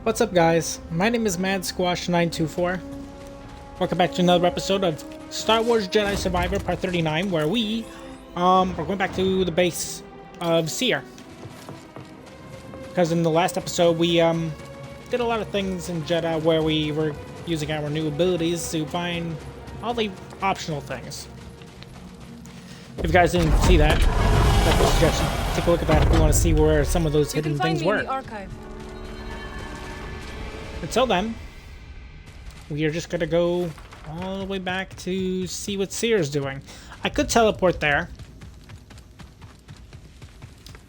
What's up, guys? My name is MadSquash924. Welcome back to another episode of Star Wars Jedi Survivor Part 39, where we are going back to the base of Seer. Because in the last episode we did a lot of things in Jedi where we were using our new abilities to find all the optional things. If you guys didn't see that, that's a suggestion. Take a look at that if you want to see where some of those hidden things were. In the archive. Until then, we are just gonna go all the way back to see what Seer's doing. I could teleport there.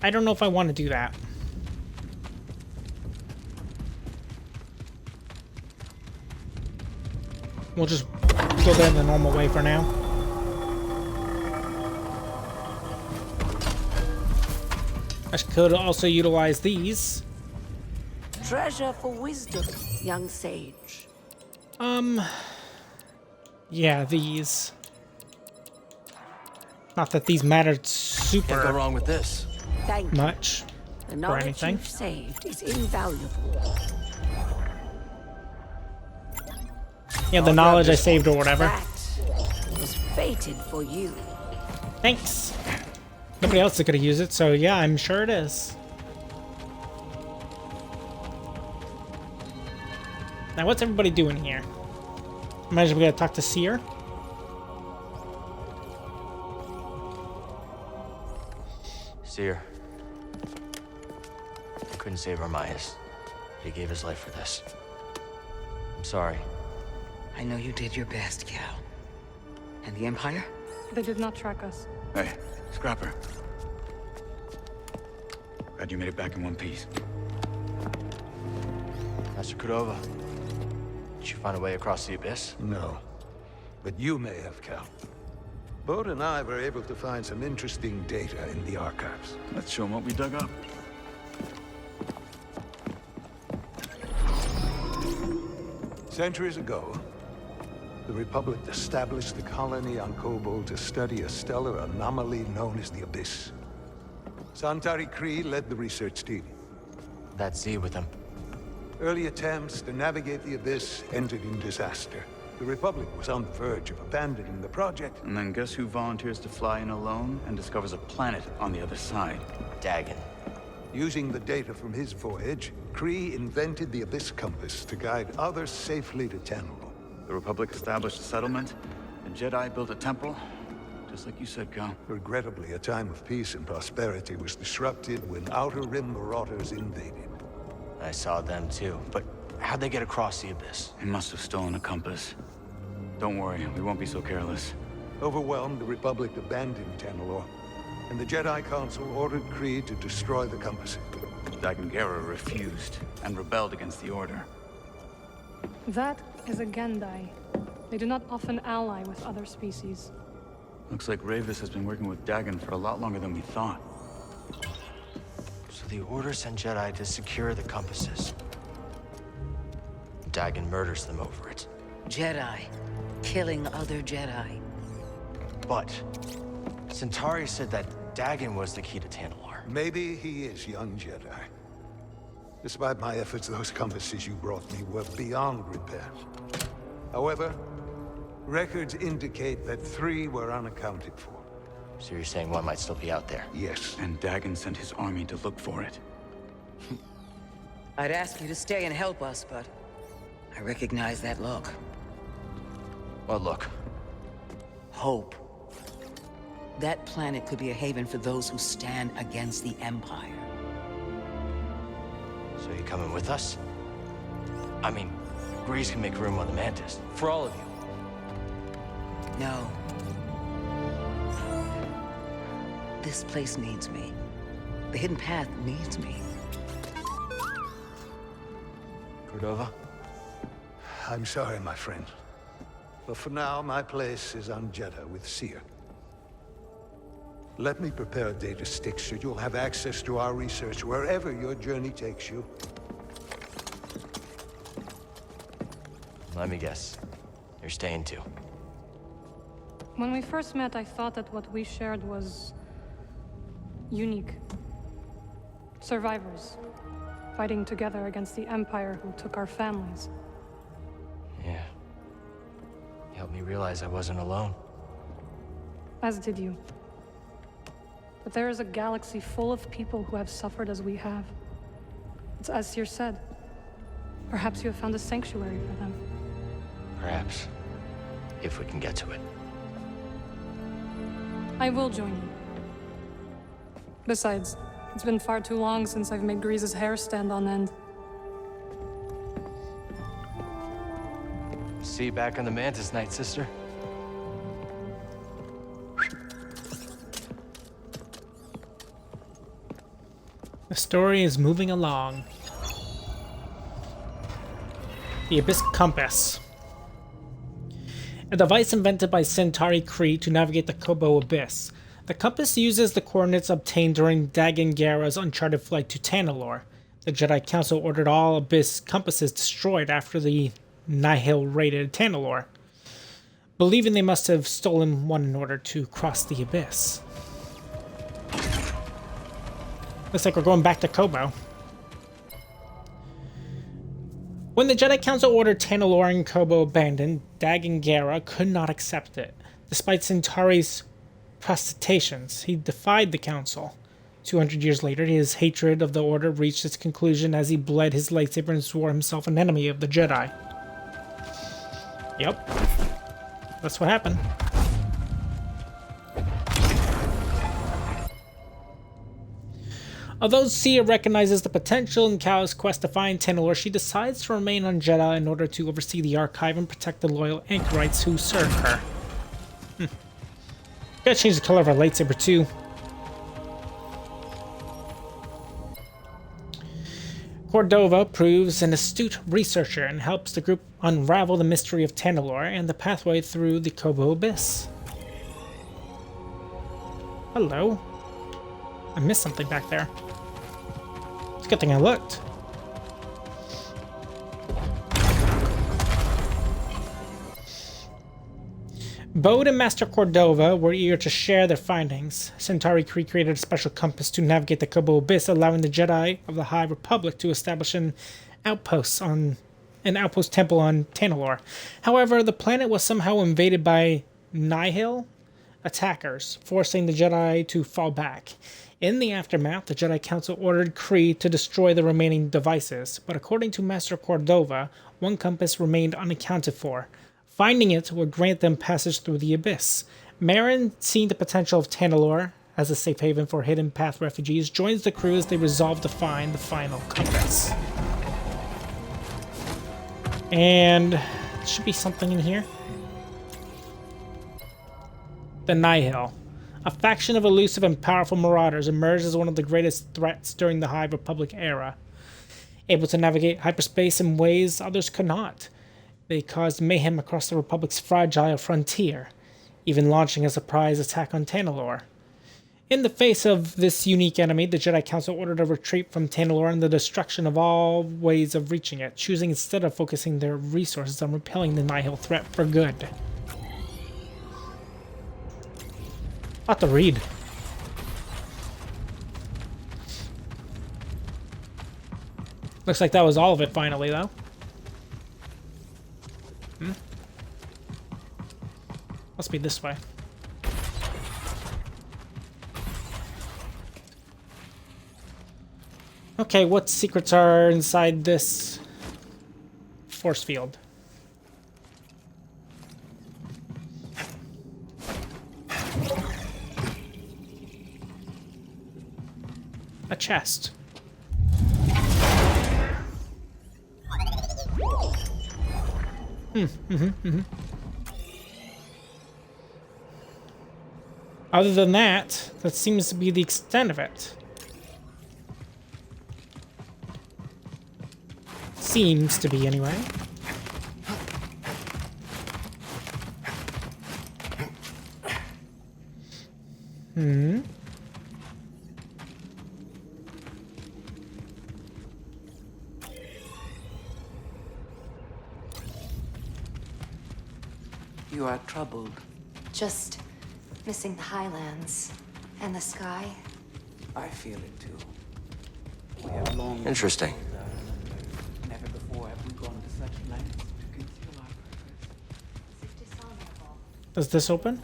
I don't know if I want to do that. We'll just go there the normal way for now. I could also utilize these. Treasure for wisdom, young sage. Yeah, these. Not that these mattered Can't go super wrong with this. Thank you. much. The knowledge anything. you've saved is invaluable. Yeah, the knowledge I saved or whatever. That was fated for you. Thanks. Nobody else is gonna use it, so yeah, I'm sure it is. Now, what's everybody doing here? Imagine we gotta talk to Seer. Seer. Couldn't save Armias. He gave his life for this. I'm sorry. I know you did your best, Cal. And the Empire? They did not track us. Hey, Scrapper. Glad you made it back in one piece. Master Cordova. Did you find a way across the abyss? No. But you may have, Cal. Bode and I were able to find some interesting data in the archives. Let's show them what we dug up. Centuries ago, the Republic established a colony on Kobol to study a stellar anomaly known as the Abyss. Santari Kree led the research team. That Z with him. Early attempts to navigate the Abyss ended in disaster. The Republic was on the verge of abandoning the project. And then guess who volunteers to fly in alone and discovers a planet on the other side? Dagon. Using the data from his voyage, Kree invented the Abyss Compass to guide others safely to Tanalorr. The Republic established a settlement. The Jedi built a temple. Just like you said, Cal. Regrettably, a time of peace and prosperity was disrupted when Outer Rim marauders invaded. I saw them too. But how'd they get across the abyss? They must have stolen a compass. Don't worry, we won't be so careless. Overwhelmed, the Republic abandoned Tanalorr, and the Jedi Council ordered Kree to destroy the compasses. Dagon Gera refused and rebelled against the Order. That is a Gendai. They do not often ally with other species. Looks like Ravis has been working with Dagon for a lot longer than we thought. So the Order sent Jedi to secure the compasses. Dagon murders them over it. Jedi. Killing other Jedi. But Centauri said that Dagon was the key to Tanalorr. Maybe he is, young Jedi. Despite my efforts, those compasses you brought me were beyond repair. However, records indicate that 3 were unaccounted for. So you're saying one might still be out there? Yes. And Dagon sent his army to look for it. I'd ask you to stay and help us, but I recognize that look. Well, look. Hope. That planet could be a haven for those who stand against the Empire. So you coming with us? I mean, Grease can make room on the Mantis. For all of you. No. This place needs me. The Hidden Path needs me. Cordova? I'm sorry, my friend. But for now, my place is on Jeddah with Seer. Let me prepare a data stick so you'll have access to our research wherever your journey takes you. Let me guess. You're staying too. When we first met, I thought that what we shared was unique. Survivors. fighting together against the Empire who took our families. Yeah. You helped me realize I wasn't alone. As did you. But there is a galaxy full of people who have suffered as we have. It's as Seer said. Perhaps you have found a sanctuary for them. Perhaps. If we can get to it. I will join you. Besides, it's been far too long since I've made Grease's hair stand on end. See you back on the Mantis night, sister. The story is moving along. The Abyss Compass. A device invented by Centauri Kree to navigate the Kobo Abyss. The compass uses the coordinates obtained during Dagan Gera's uncharted flight to Tanalorr. The Jedi Council ordered all Abyss compasses destroyed after the Nihil raided Tanalorr, believing they must have stolen one in order to cross the Abyss. Looks like we're going back to Kobo. When the Jedi Council ordered Tanalorr and Kobo abandoned, Dagan Gera could not accept it. Despite Centauri's protestations, he defied the Council. 200 years later, his hatred of the Order reached its conclusion as he bled his lightsaber and swore himself an enemy of the Jedi. Yep. That's what happened. Although Sia recognizes the potential in Cal's quest to find Tanalorr, she decides to remain on Jedha in order to oversee the archive and protect the loyal anchorites who serve her. Gotta change the color of her lightsaber too. Cordova proves an astute researcher and helps the group unravel the mystery of Tanalorr and the pathway through the Kobo Abyss. Hello. I missed something back there. It's a good thing I looked. Bode and Master Cordova were eager to share their findings. Centauri Kree created a special compass to navigate the Kobo Abyss, allowing the Jedi of the High Republic to establish an outpost temple on Tanalorr. However, the planet was somehow invaded by Nihil attackers, forcing the Jedi to fall back. In the aftermath, the Jedi Council ordered Kree to destroy the remaining devices, but according to Master Cordova, one compass remained unaccounted for. Finding it would grant them passage through the Abyss. Marin, seeing the potential of Tanalorr as a safe haven for Hidden Path refugees, joins the crew as they resolve to find the final compass. And there should be something in here. The Nihil. A faction of elusive and powerful marauders emerged as one of the greatest threats during the High Republic era. Able to navigate hyperspace in ways others could not, they caused mayhem across the Republic's fragile frontier, even launching a surprise attack on Tanalorr. In the face of this unique enemy, the Jedi Council ordered a retreat from Tanalorr and the destruction of all ways of reaching it, choosing instead of focusing their resources on repelling the Nihil threat for good. I'll have to read. Looks like that was all of it finally, though. Must be this way. Okay, what secrets are inside this force field? A chest. Other than that, that seems to be the extent of it. Seems to be, anyway. You are troubled. Just missing the highlands and the sky. I feel it too. We have long Interesting. Does this open?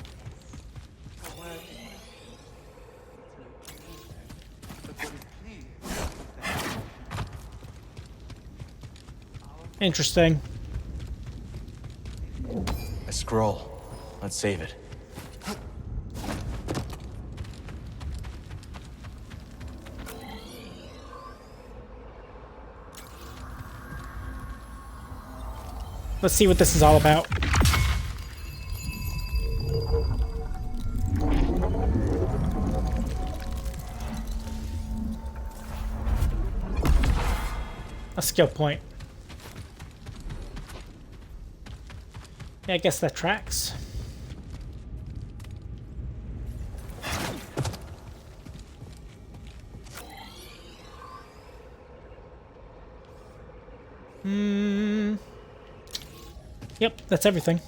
Interesting. A scroll. Let's save it. Let's see what this is all about. A skill point. Yeah, I guess that tracks. Yep, that's everything.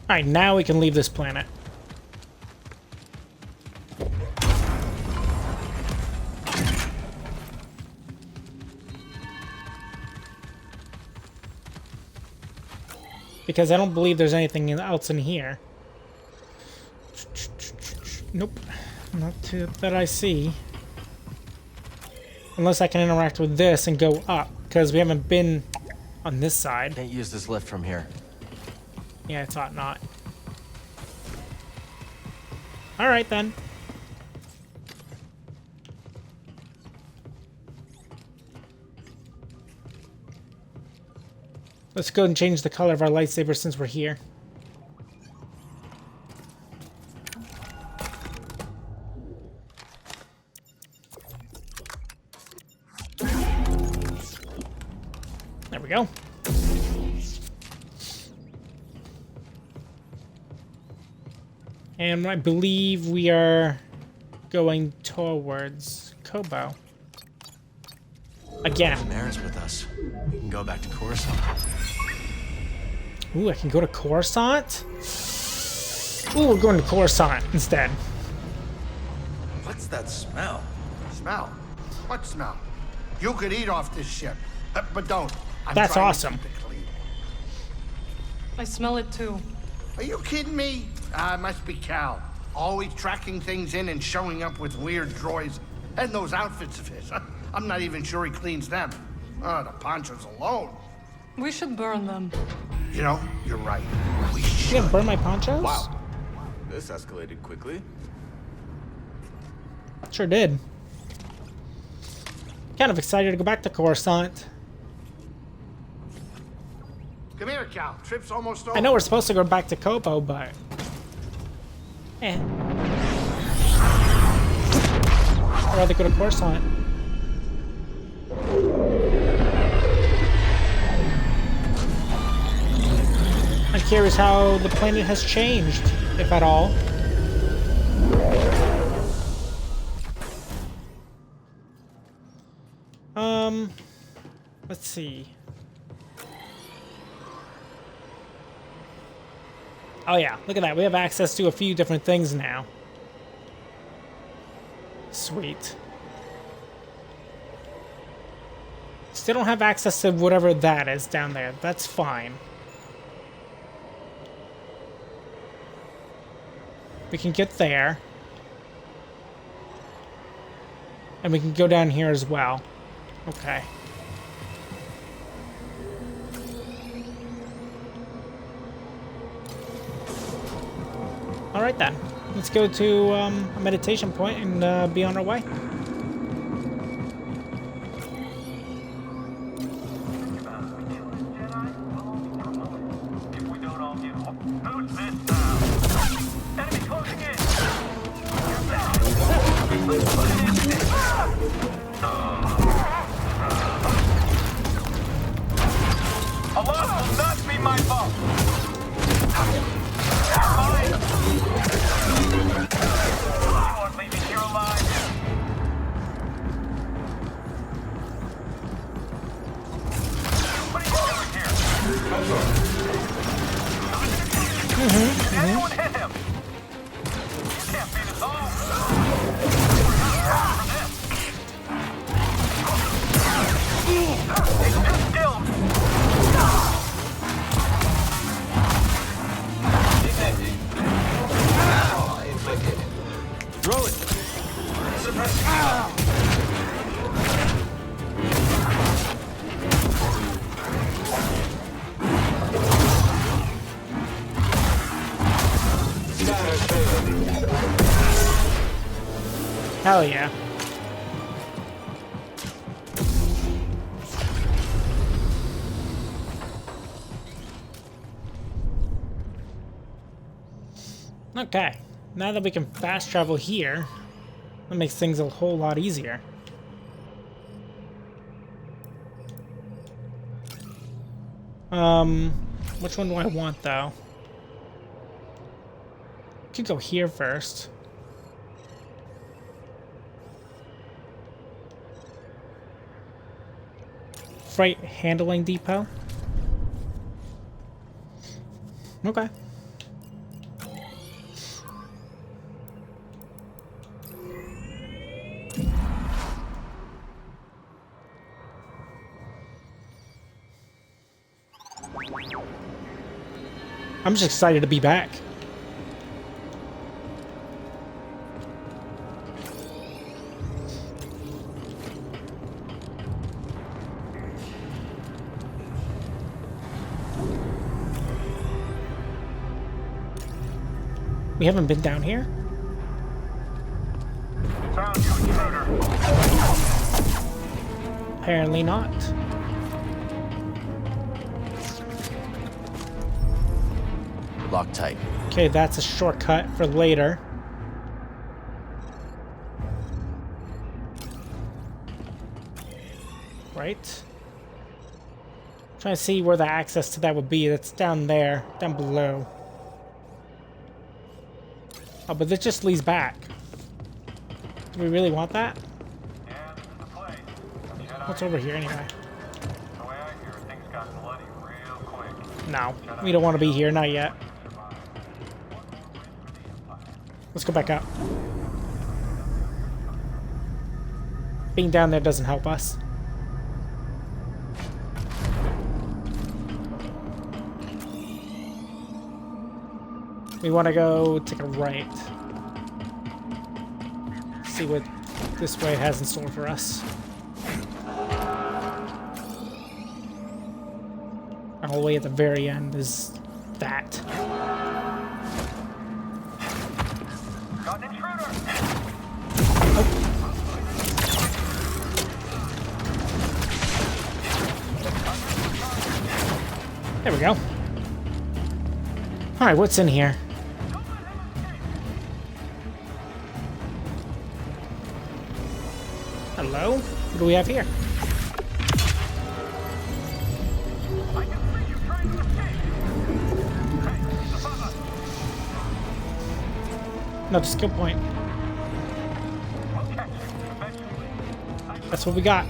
Alright, now we can leave this planet. Because I don't believe there's anything else in here. Nope. Not that I see. Unless I can interact with this and go up. Because we haven't been on this side. Can't use this lift from here. Yeah, I thought not. Alright then. Let's go and change the color of our lightsaber since we're here. There we go. And I believe we are going towards Kobo. Again. Marin's with us. We can go back to Coruscant. Ooh, I can go to Coruscant? Ooh, we're going to Coruscant instead. What's that smell? Smell? What smell? You could eat off this ship, but don't. That's awesome. I smell it too. Are you kidding me? It must be Cal. Always tracking things in and showing up with weird droids. And those outfits of his. I'm not even sure he cleans them. Oh, the ponchos alone. We should burn them. You know, you're right. We You should. gonna burn my ponchos? Wow. This escalated quickly. Sure did. Kind of excited to go back to Coruscant. Come here, Cal. Trip's almost over. I know we're supposed to go back to Kobo, but... I'd rather go to Coruscant. I'm curious how the planet has changed, if at all. Let's see. Oh yeah, look at that. We have access to a few different things now. Sweet. Still don't have access to whatever that is down there. That's fine. We can get there. And we can go down here as well. Okay. Alright then. Let's go to a meditation point and be on our way. A loss will not be my fault. You won't leave me here alive. What are you doing here? Anyone hit him? You can't beat us all. We're not ready for this. Hell yeah. Okay, now that we can fast travel here, that makes things a whole lot easier. Which one do I want though? Could go here first. Freight handling depot. Okay. I'm just excited to be back. We haven't been down here? Found you, intruder. Apparently not. Lock tight. Okay, that's a shortcut for later. Right? Trying to see where the access to that would be. That's down there, down below. Oh, but this just leads back. Do we really want that? Yeah, this is the place. Jedi, What's over here anyway? the way I hear it, things got bloody real quick. No, we don't want to be here, not yet. Let's go back up. Being down there doesn't help us. We want to go take a right. See what this way has in store for us. All the way at the very end is that. Got an intruder! There we go. Alright, what's in here? Hello? What do we have here? I can see you trying to escape! Hey, above us! Another skill point. We'll catch you, eventually. That's what we got.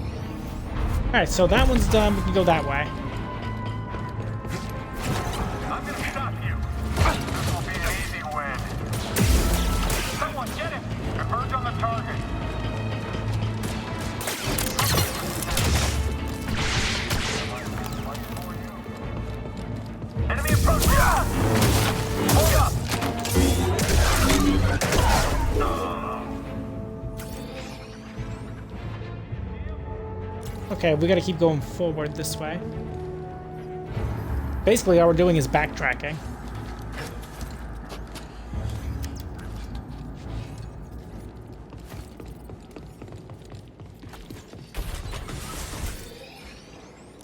Alright, so that one's done. We can go that way. I'm gonna stop you. This will be an easy win. Someone get him! Converge on the target. Enemy approaching! Hold up! Okay, we gotta keep going forward this way. Basically, all we're doing is backtracking.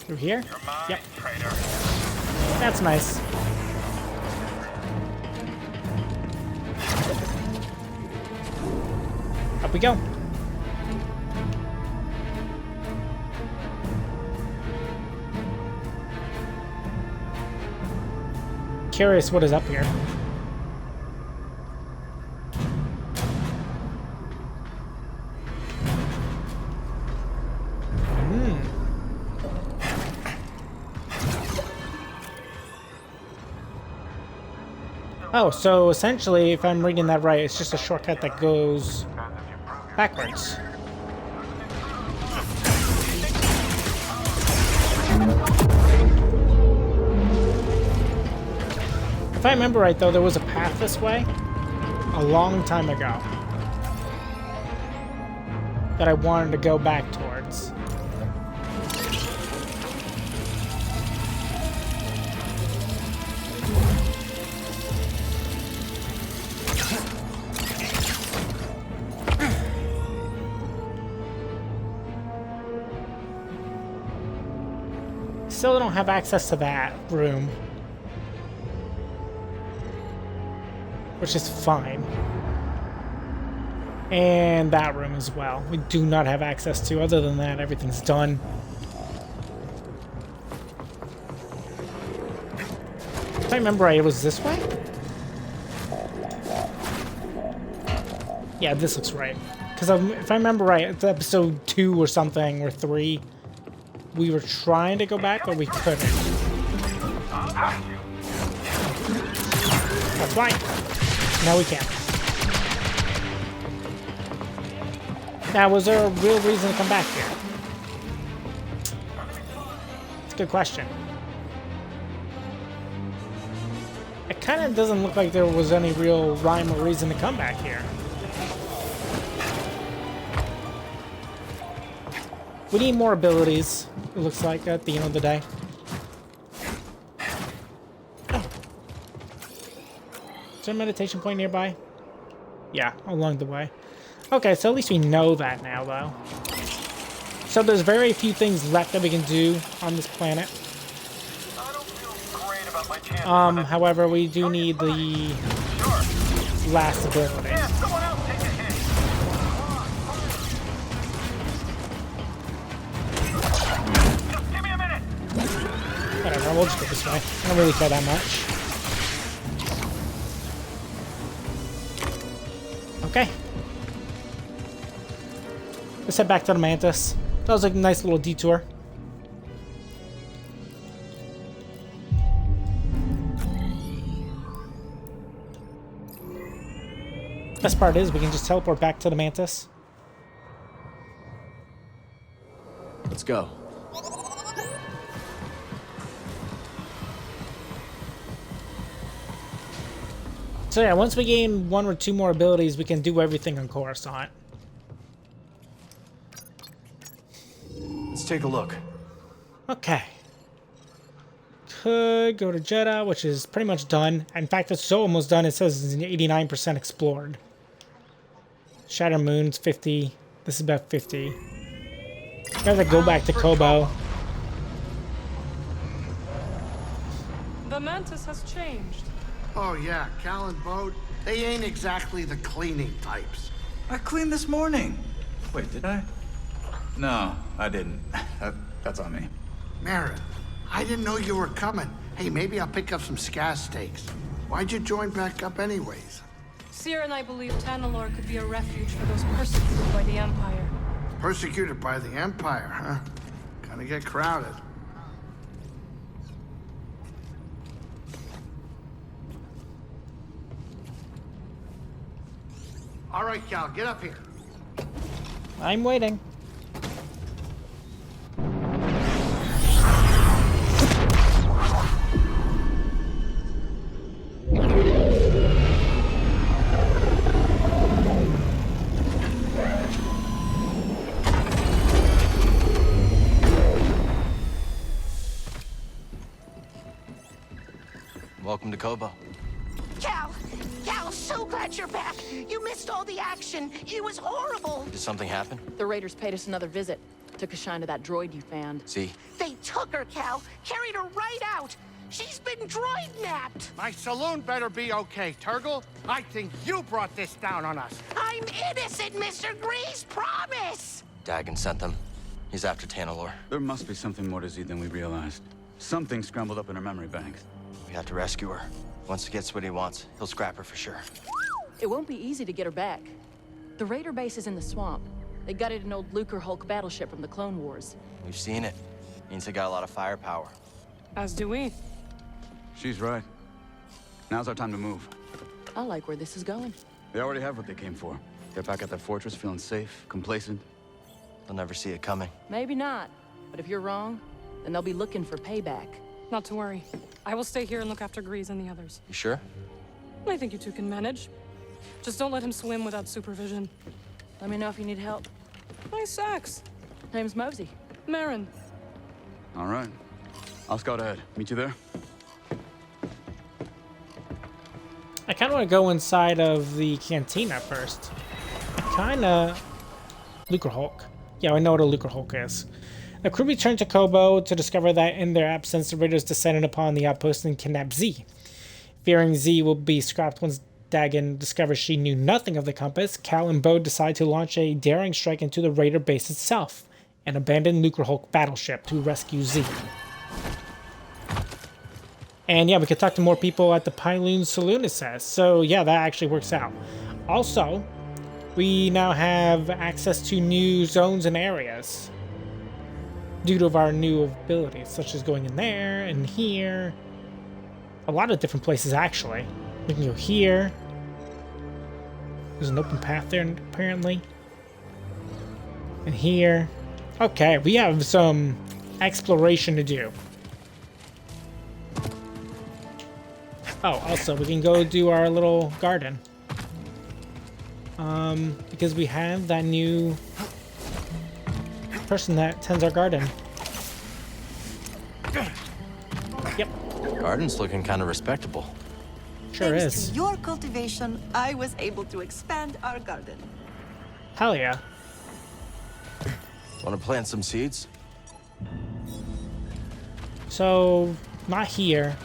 Through here? You're mine, Yep. traitor. That's nice. Up we go. Curious what is up here. Oh, so essentially, if I'm reading that right, it's just a shortcut that goes backwards. If I remember right, though, there was a path this way a long time ago. that I wanted to go back towards. Still don't have access to that room, which is fine. And that room as well. We do not have access to. Other than that, everything's done. If I remember right, it was this way? Yeah, this looks right. Because if I remember right, it's episode 2 or something, or 3. We were trying to go back, but we couldn't. That's right. Now we can. Now, was there a real reason to come back here? It's a good question. It kind of doesn't look like there was any real rhyme or reason to come back here. We need more abilities, it looks like, at the end of the day. Is there a meditation point nearby? Yeah, along the way. Okay, so at least we know that now, though. So there's very few things left that we can do on this planet. However, we do need the last ability. Whatever, we'll just go this way. I don't really care that much. Okay. Let's head back to the Mantis. That was a nice little detour. Best part is we can just teleport back to the Mantis. Let's go. So yeah, once we gain 1 or 2 more abilities, we can do everything on Coruscant. Let's take a look. Okay. Could go to Jedi, which is pretty much done. In fact, it's so almost done, it says it's 89% explored. Shatter Moon's 50. This is about 50. Gotta go back to Kobo. The Mantis has changed. Oh yeah, Cal and Bode, they ain't exactly the cleaning types. I cleaned this morning. Wait, did I? No, I didn't. That's on me. Merrin, I didn't know you were coming. Hey, maybe I'll pick up some scaz steaks. Why'd you join back up anyways? Seer and I believe Tanalorr could be a refuge for those persecuted by the Empire. Persecuted by the Empire, huh? Gonna get crowded. All right, Cal, get up here. I'm waiting. Welcome to Kobo. Cal, so glad you're back. You missed all the action. It was horrible. Did something happen? The Raiders paid us another visit. Took a shine to that droid you found. See? They took her, Cal. Carried her right out. She's been droid-napped. My saloon better be okay, Turgle. I think you brought this down on us. I'm innocent, Mr. Grease. Promise. Dagon sent them. He's after Tanalorr. There must be something more to Z than we realized. Something scrambled up in her memory banks. We have to rescue her. Once he gets what he wants, he'll scrap her for sure. It won't be easy to get her back. The Raider base is in the swamp. They gutted an old Lucre Hulk battleship from the Clone Wars. We've seen it. Means they got a lot of firepower. As do we. She's right. Now's our time to move. I like where this is going. They already have what they came for. They're back at their fortress feeling safe, complacent. They'll never see it coming. Maybe not. But if you're wrong, then they'll be looking for payback. Not to worry. I will stay here and look after Grease and the others. You sure? I think you two can manage. Just don't let him swim without supervision. Let me know if you need help. Nice socks. Name's Mosey. Marin. All right. I'll scout ahead. Meet you there. I kind of want to go inside of the cantina first. Lucre Hulk. Yeah, I know what a Lucre Hulk is. The crew returned to Kobo to discover that in their absence, the raiders descended upon the outpost and kidnapped Z. Fearing Z will be scrapped once Dagon discovers she knew nothing of the compass, Cal and Bo decide to launch a daring strike into the raider base itself and abandon Lucre Hulk battleship to rescue Z. And yeah, we could talk to more people at the Pyloon Saloon, it says. So yeah, that actually works out. Also, we now have access to new zones and areas due to our new abilities, such as going in there and here. A lot of different places, actually. We can go here. There's an open path there, apparently. And here. Okay, we have some exploration to do. Oh, also, we can go do our little garden. Because we have that new person that tends our garden. Yep. Garden's looking kind of respectable. Sure Thanks is. to your cultivation, I was able to expand our garden. Hell yeah. Want to plant some seeds? So, not here.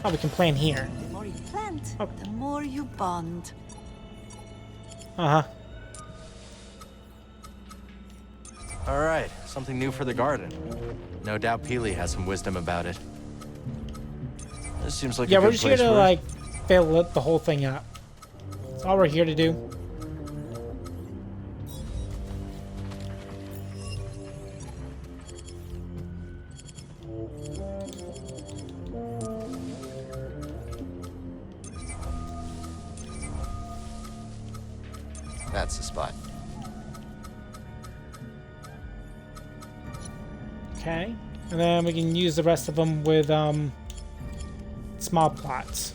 Oh, we can plant here. The more you plant, the more you bond. Uh-huh. All right, something new for the garden. No doubt Peely has some wisdom about it. This seems like Yeah, a we're good just here place to, for... like, fill the whole thing up. That's all we're here to do. That's the spot. Okay. And then we can use the rest of them with, small plots.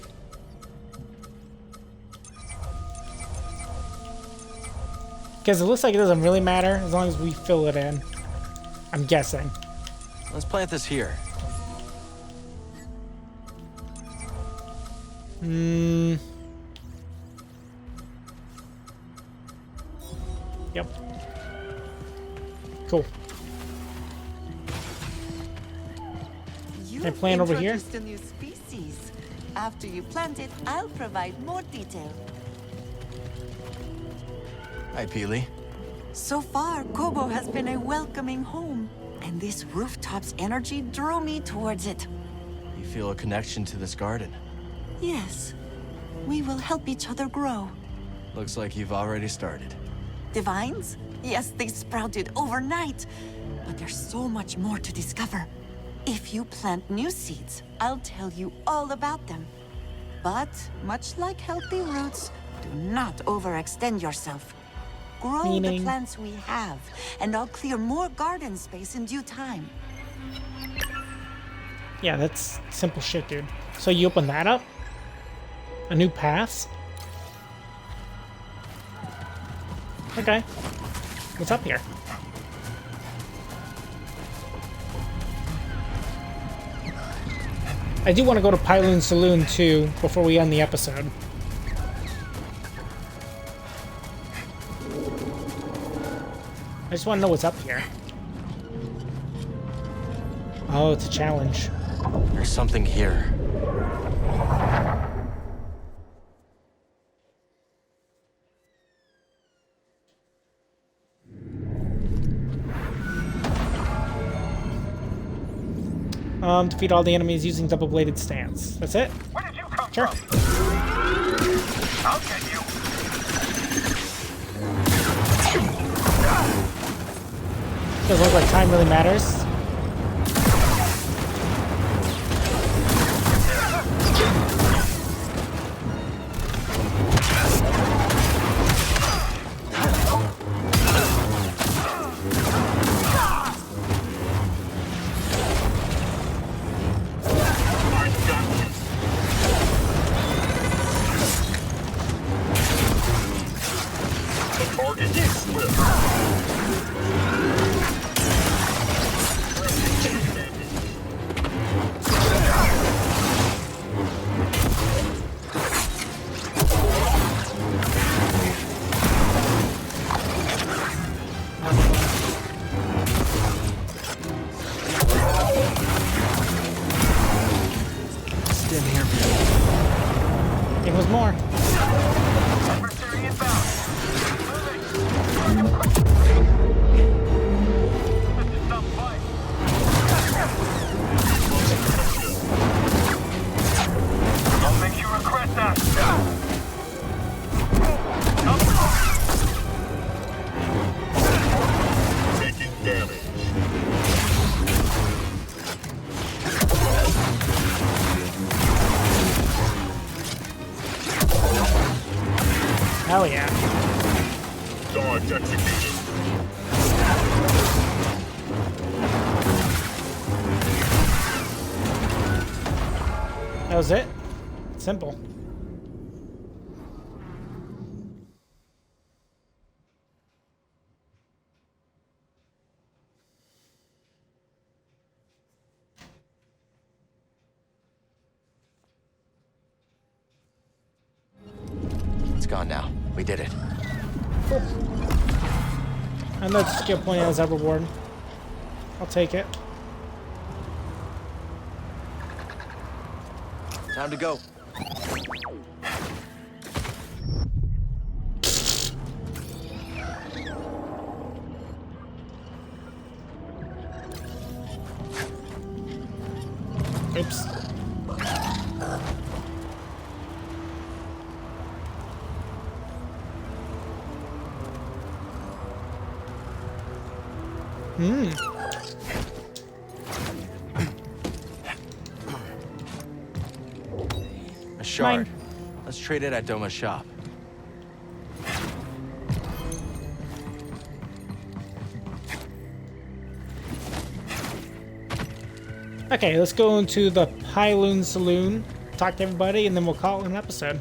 Because it looks like it doesn't really matter as long as we fill it in. I'm guessing. Let's plant this here. Yep. Cool. You Can I plant over here? introduced a new species. After you plant it, I'll provide more detail. Hi, Peely. So far, Kobo has been a welcoming home, and this rooftop's energy drew me towards it. You feel a connection to this garden. Yes, we will help each other grow. Looks like you've already started. Divines? Yes, they sprouted overnight, but there's so much more to discover. If you plant new seeds, I'll tell you all about them. But, much like healthy roots, do not overextend yourself. Grow the Meaning? plants we have, and I'll clear more garden space in due time. Yeah, that's simple shit, dude. So you open that up? A new path? Okay. What's up here? I do want to go to Pyloon Saloon too before we end the episode. I just want to know what's up here. Oh, it's a challenge. There's something here. Defeat all the enemies using double-bladed stance. That's it? Where did you come Sure. from? I'll get you. Doesn't look like time really matters. It was more. Adversary inbound. Moving. This is some fight. I'll make you regret that. Taking damage. Hell yeah. Dodge executed. That was it. Simple. It's gone now. We did it. Cool. And let's get pointed as a reward. I'll take it. Time to go. Oops. A shard. Mine. Let's trade it at Doma's shop. Okay, let's go into the Pyloon Saloon, talk to everybody, and then we'll call it an episode.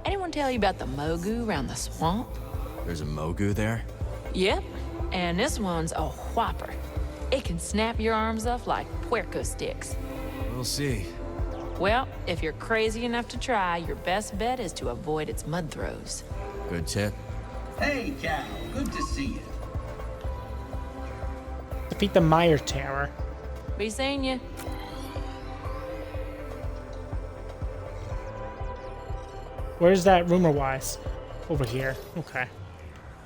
Anyone tell you about the Mogu around the swamp? There's a Mogu there? Yep. And this one's a whopper. It can snap your arms off like puerco sticks. We'll see. Well, if you're crazy enough to try, your best bet is to avoid its mud throws. Good tip. Hey, Cal. Good to see you. Defeat the Meyer Tower. Be seeing you. Where's that rumor-wise? Over here. Okay.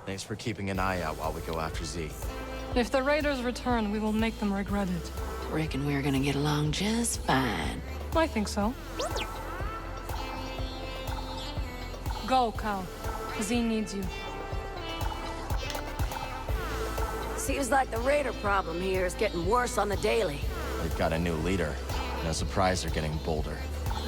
Thanks for keeping an eye out while we go after Z. If the raiders return, we will make them regret it. Reckon we're gonna get along just fine. I think so. Go, Cal. Z needs you. Seems like the raider problem here is getting worse on the daily. They've got a new leader. No surprise they're getting bolder.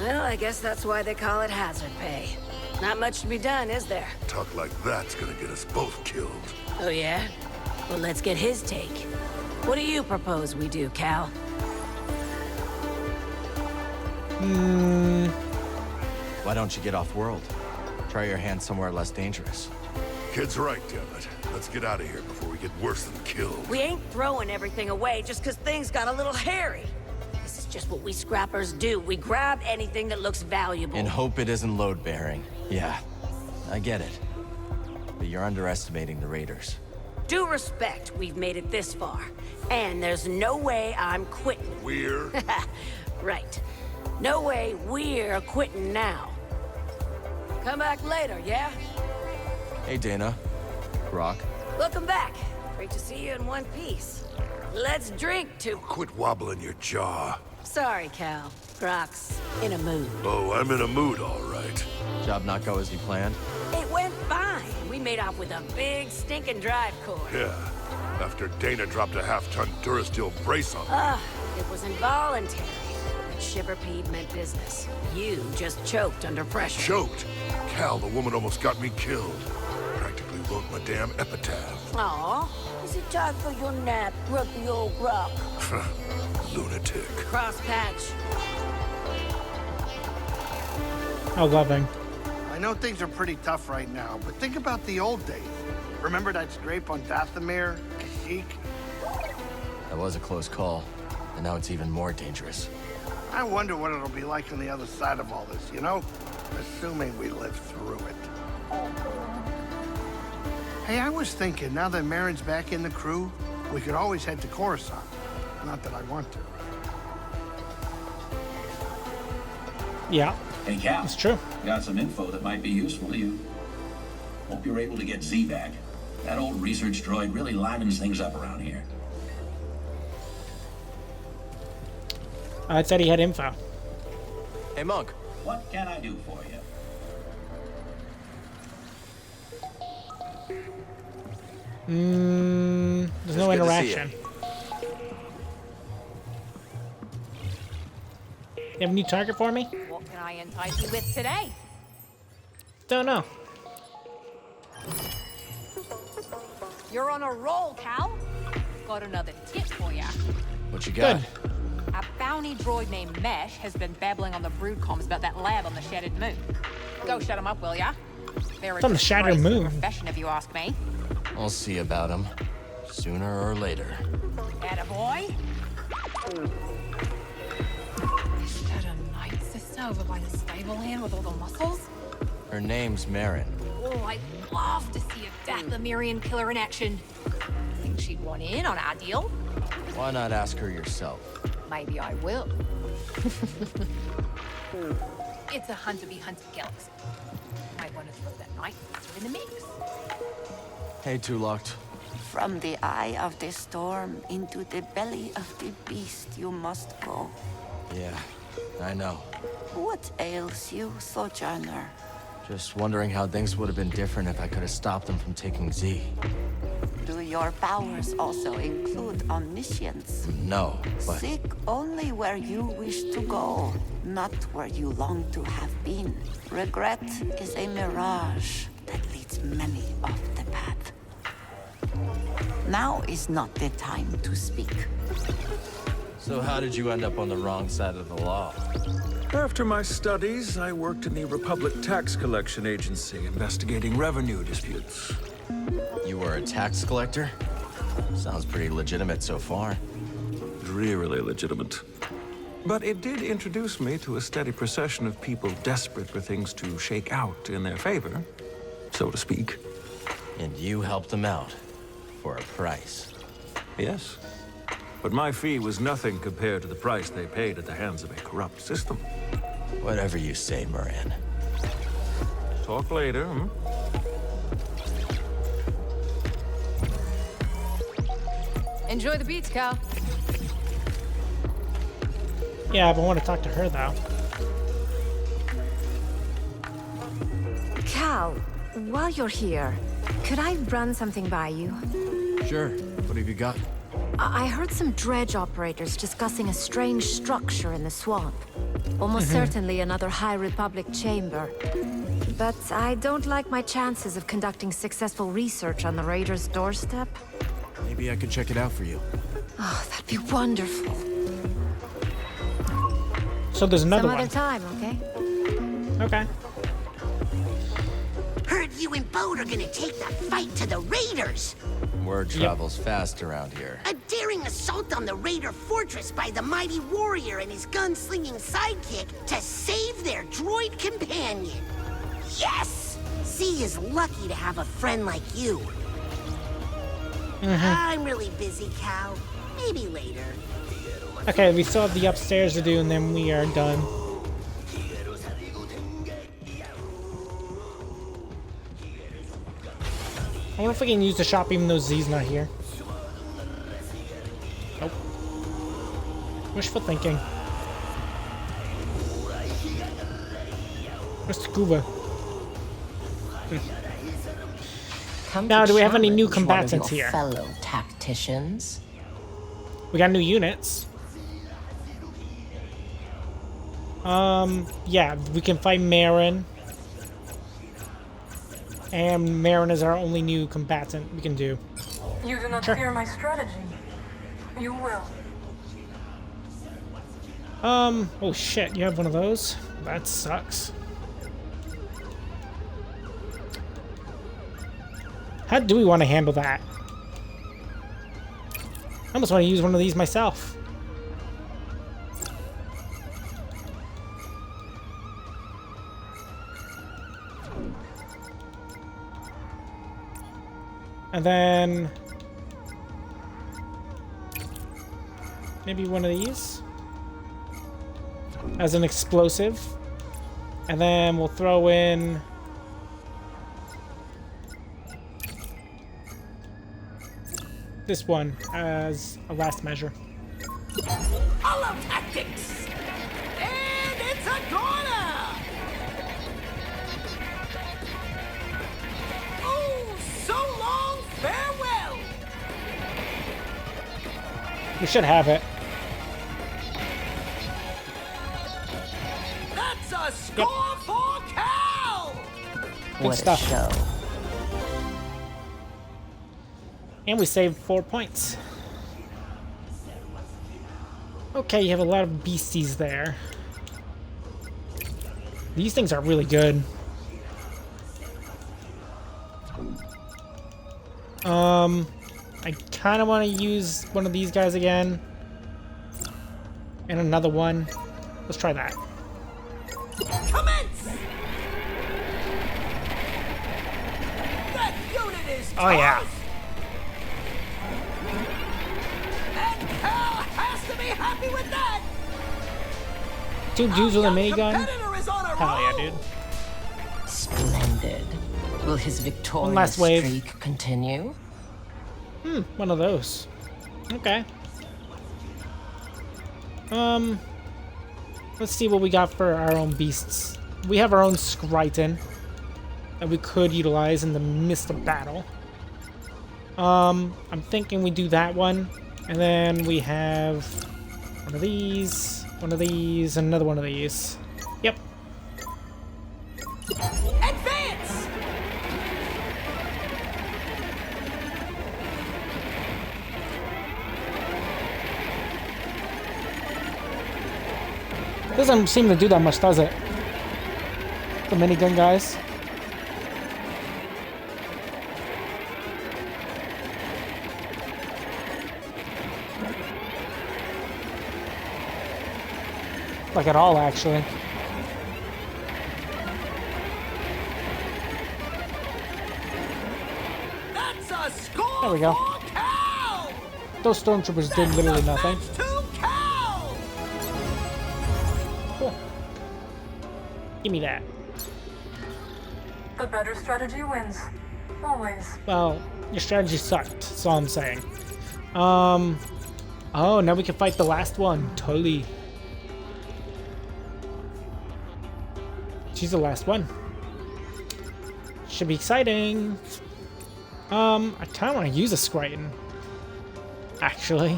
Well, I guess that's why they call it hazard pay. Not much to be done, is there? Talk like that's gonna get us both killed. Oh, yeah? Well, let's get his take. What do you propose we do, Cal? Why don't you get off-world? Try your hand somewhere less dangerous. Kid's right, damn it. Let's get out of here before we get worse than killed. We ain't throwing everything away just because things got a little hairy. This is just what we scrappers do. We grab anything that looks valuable. And hope it isn't load-bearing. Yeah, I get it. But you're underestimating the raiders. Due respect, we've made it this far. And there's no way I'm quitting. We're? Right. No way we're quitting now. Come back later, yeah? Hey, Dana. Rock. Welcome back. Great to see you in one piece. Let's drink to... Quit wobbling your jaw. Sorry, Cal. Grok's in a mood. Oh, I'm in a mood, all right. Job not go as you planned? It went fine. We made off with a big stinking drive core. Yeah. After Dana dropped a half-ton Durasteel brace on me. It was involuntary. But Shiver Pete meant business. You just choked under pressure. Choked? Cal, the woman almost got me killed. Practically wrote my damn epitaph. Aw. Is it time for your nap, grumpy old Rock? Lunatic. Cross patch. How loving. I know things are pretty tough right now, but think about the old days. Remember that scrape on Dathomir, Kashyyyk? That was a close call, and now it's even more dangerous. I wonder what it'll be like on the other side of all this, you know? Assuming we live through it. Hey, I was thinking, now that Marin's back in the crew, we could always head to Coruscant. Not that I want to. Yeah. Hey, Cal. It's true. Got some info that might be useful to you. Hope you're able to get Z back. That old research droid really livens things up around here. I said he had info. Hey, Monk. What can I do for you? There's no interaction. You have a new target for me? What can I entice you with today? Don't know. You're on a roll, Cal. Got another tip for ya. What you got? Good. A bounty droid named Mesh has been babbling on the brood comms about that lab on the Shattered Moon. Go shut him up, will ya? They're It's on the Shattered Moon. Profession, if you ask me. I'll see about him. Sooner or later. Attaboy. Is that a night sister over by the stable hand with all the muscles? Her name's Marin. Oh, I'd love to see a Dathomirian killer in action. Think she'd want in on our deal? Why not ask her yourself? Maybe I will. It's a hunter-be-hunted galaxy. Might want to throw that night sister in the mix. Hey, Tuloked. From the eye of the storm into the belly of the beast you must go. Yeah, I know. What ails you, Sojourner? Just wondering how things would have been different if I could have stopped them from taking Z. Do your powers also include omniscience? No, but... Seek only where you wish to go, not where you long to have been. Regret is a mirage that leads many off the path. Now is not the time to speak. So how did you end up on the wrong side of the law? After my studies, I worked in the Republic Tax Collection Agency, investigating revenue disputes. You were a tax collector? Sounds pretty legitimate so far. Drearily legitimate. But it did introduce me to a steady procession of people desperate for things to shake out in their favor, so to speak. And you helped them out, for a price. Yes. But my fee was nothing compared to the price they paid at the hands of a corrupt system. Whatever you say, Moran. Talk later, hmm? Enjoy the beats, Cal. Yeah, but I want to talk to her, though. Cal, while you're here, could I run something by you? Sure. What have you got? I heard some dredge operators discussing a strange structure in the swamp. Almost certainly another High Republic chamber. But I don't like my chances of conducting successful research on the Raiders' doorstep. Maybe I could check it out for you. Oh, that'd be wonderful. So there's another one. Some other time, okay? Okay. Heard you and Bode are gonna take the fight to the Raiders. Word travels fast around here. A daring assault on the Raider fortress by the mighty warrior and his gunslinging sidekick to save their droid companion. Yes! Z is lucky to have a friend like you. I'm really busy, Cal. Maybe later. Okay, we still have the upstairs to do, and then we are done. I wonder if we can use the shop even though Z's not here. Nope. Wishful thinking. Where's Scuba? Now, do we have any new combatants here? Fellow tacticians. We got new units. Yeah, we can fight Marin. And Marin is our only new combatant we can do. You do not Sure. fear my strategy. You will. Oh shit, you have one of those? That sucks. How do we want to handle that? I almost want to use one of these myself. And then maybe one of these as an explosive. And then we'll throw in this one as a last measure. Holotactics! And it's a goner! Oh, so long, farewell! We should have it. That's a score for Cal! Good What stuff. a show. And we saved 4 points. Okay, you have a lot of beasties there. These things are really good. I kind of want to use one of these guys again. And another one. Let's try that. Commence! That unit is Oh, yeah. toast! And Cal has to be happy with that! 2 dudes with a minigun? Competitor is on a Hell yeah, roll! dude. Splendid. Will his One victorious last wave. streak continue? One of those. Okay. Let's see what we got for our own beasts. We have our own Skriton that we could utilize in the midst of battle. I'm thinking we do that one, and then we have one of these, and another one of these. Yep. Advance! Doesn't seem to do that much, does it? The minigun guys. Like at all, actually. That's a score There we go. for Cal! Those stormtroopers did literally nothing. To Cal! Cool. Give me that. The better strategy wins. Always. Well, your strategy sucked, that's all I'm saying. Oh, now we can fight the last one. Totally. She's the last one. Should be exciting. I kind of want to use a Skriton. Actually.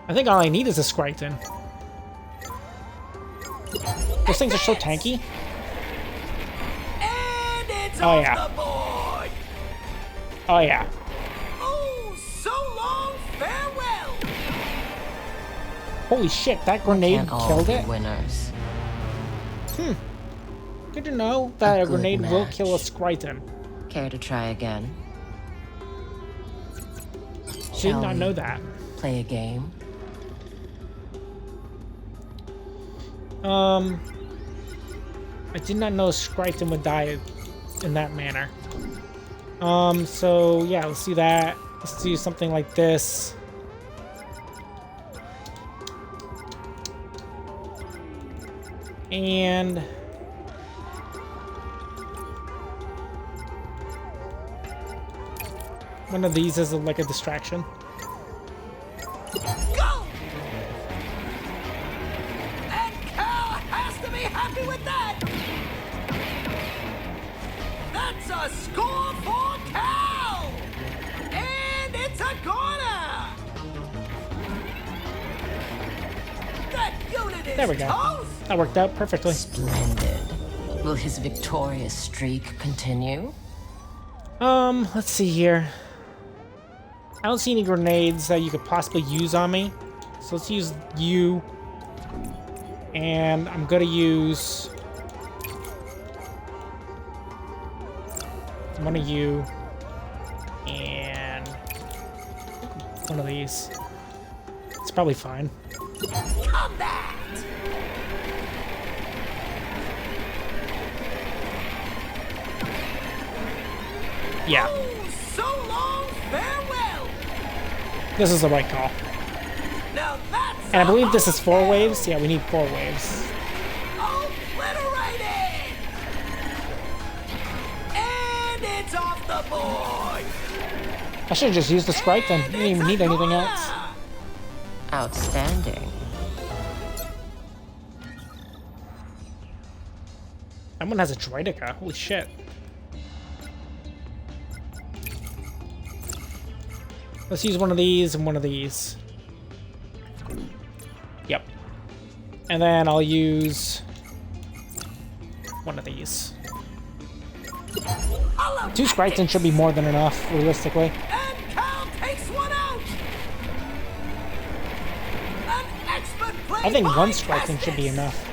I think all I need is a Skriton. Those things are so tanky. And it's Oh, on yeah. the board! Oh, yeah. Oh, so long, farewell! Holy shit, that grenade Can't all killed be it? winners. Good to know that a good grenade will match. kill a Skriton. Care to try again? Did Shall not we know that. Play a game? I did not know Skriton would die in that manner. So yeah, let's do that. Let's do something like this. And one of these is like a distraction. Go! And Cal has to be happy with that! That's a score for Cal! And it's a corner! That unit is There we go. toast! That worked out perfectly. Splendid. Will his victorious streak continue? Let's see here. I don't see any grenades that you could possibly use on me. So let's use you. And I'm gonna use one of you. And one of these. It's probably fine. Combat! Yeah. Oh, so long! This is the right call. And I believe this is 4 waves. Yeah, we need 4 waves. Obliterated! And it's off the board! I should have just used the sprite then. I didn't even need anything else. Outstanding. That one has a Droidica. Holy shit. Let's use one of these and one of these. Yep. And then I'll use one of these. 2 sprites and should be more than enough, realistically. And Cal takes one out! An expert play I think by 1 spriting should be Kestis. enough.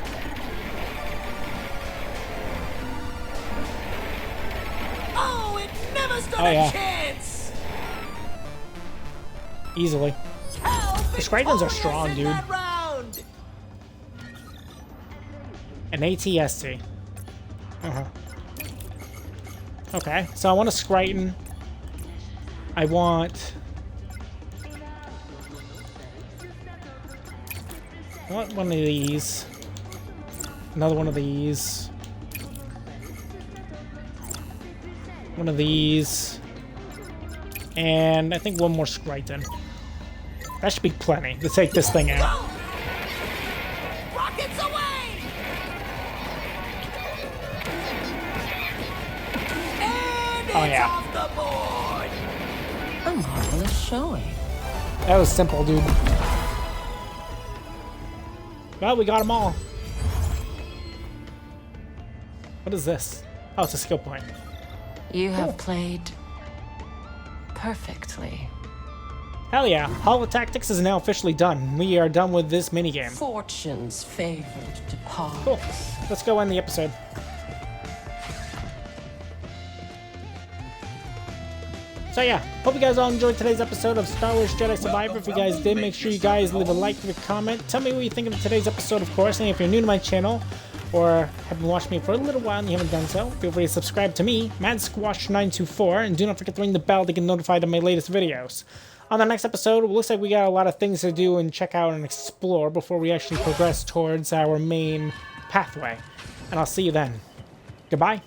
Oh, it never stood Oh, yeah. a chance! Easily. The Scritons are strong, dude. Round. An ATST. Okay, so I want a Scriton. I want one of these. Another one of these. One of these. And I think one more Scriton. That should be plenty to take this thing out. Rockets away! And Oh, it's yeah. off the board! A marvelous showing. That was simple, dude. Well, we got them all. What is this? Oh, it's a skill point. You have played perfectly. Hell yeah. Holotactics is now officially done. We are done with this minigame. Fortune's favored depart. Cool. Let's go end the episode. So yeah, hope you guys all enjoyed today's episode of Star Wars Jedi Survivor. If you guys did, make sure you guys leave a like, leave a comment. Tell me what you think of today's episode, of course. And if you're new to my channel, or have been watching me for a little while and you haven't done so, feel free to subscribe to me, MadSquash924, and do not forget to ring the bell to get notified of my latest videos. On the next episode, it looks like we got a lot of things to do and check out and explore before we actually progress towards our main pathway. And I'll see you then. Goodbye.